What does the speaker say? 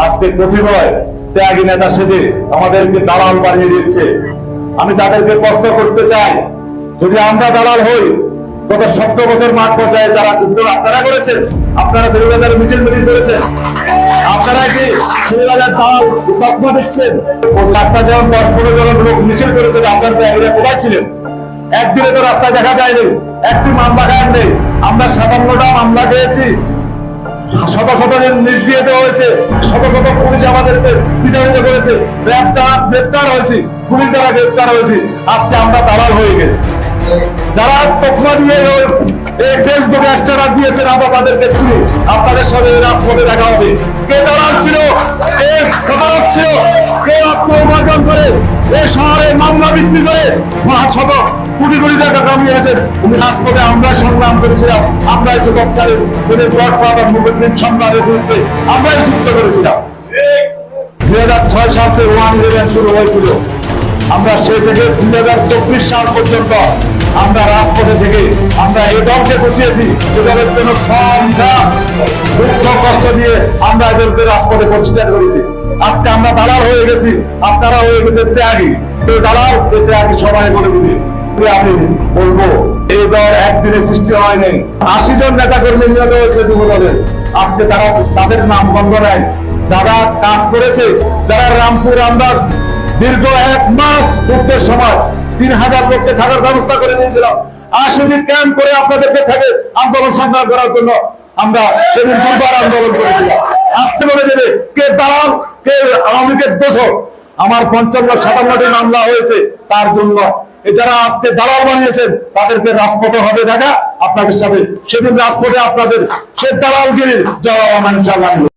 আজকে প্রতিভয় ত্যাগী নেতা সেজে আমাদেরকে দালাল বানিয়ে দিচ্ছে। আমি তাদেরকে প্রশ্ন করতে চাই, যদি আমরা দালাল হই, গত 17 বছর মাঠ পর্যায়ে যারা যুদ্ধ আপনারা করেছেন, আপনারা ফেরিবাজারে মিছিল মিটিং করেছেন, আপনারা কি ফেরিবাজার দালাল তকমা দিচ্ছেন? রাস্তা যেমন 10-15 জন লোক মিছিল করেছেন, আপনারা তো এগুলো কোথায় ছিলেন? একদিনে তো রাস্তায় দেখা যায়নি, একটি মামলা খায় নেই। আমরা 57টা মামলা খেয়েছি, শত শত দিন নিষ্ক্রিয় হয়েছে, শত শত পুলিশ আমাদেরকে বিতাড়িত করেছে, গ্রেপ্তার হয়েছি, পুলিশ দ্বারা গ্রেপ্তার হয়েছি। আজকে আমরা দালাল হয়ে গেছি। যারা তকমা দিয়ে এই ফেসবুকে স্ট্যাটাস দিয়েছেন, আমরা তাদেরকে চিনি। আপনাদের সাথে রাজপথে দেখা হবে। কে দালাল ছিল, কে প্রতারক ছিল, কে অর্থ উপার্জন করে এই শহরে মামলা বিক্রি করে শত কোটি কোটি টাকা কামিয়েছেন। উনি রাজপথে আমরা সংগ্রাম করেছিলাম, আমরাই যুগকালের গডফাদার মুখুদ্দিন সম্রাটের বিরুদ্ধে আমরাই যুদ্ধ করেছিলাম। 2006 সালে 1-11 শুরু হয়েছিল। আমরা সেই থেকে 2024 সাল পর্যন্ত আমরা রাজপথে থেকে আমরা এই দলকে বুঝিয়েছি, এ দলের জন্য সংগ্রাম দুঃখ কষ্ট দিয়ে আমরা এদেরকে রাজপথে প্রতিষ্ঠা করেছি। আজকে আমরা দালাল হয়ে গেছি, আপনারা হয়ে গেছেন ত্যাগী। এই দালাল এই ত্যাগী সবাই বলে বুঝি। আমি বলবো, এই দল একদিনে সৃষ্টি হয়নি। 80 জন নেতা কর্মী নিহত হয়েছে যুব দলের। আজকে তারা তাদের নাম বন্ধ নেয়, যারা কাজ করেছে, যারা রামপুর আমরা দীর্ঘ 1 মাস যুদ্ধের সময় 3000 লোককে থাকার ব্যবস্থা করে দিয়েছিলাম। 80 দিন ক্যাম্প করে আপনাদেরকে থেকে আন্দোলন সংগ্রাম করার জন্য আমরা সেদিন দুবার আন্দোলন করেছিলাম। আসতে বলে দেবে কে দালাল, কে আওয়ামী লীগের দোষক। আমার 55-57টি মামলা হয়েছে তার জন্য। যারা আজকে দালাল বানিয়েছেন তাদেরকে রাজপথে হবে দেখা আপনাদের সাথে। সেদিন রাজপথে আপনাদের সে দালালগিরির জবাব আমরা ইনশাআল্লাহ।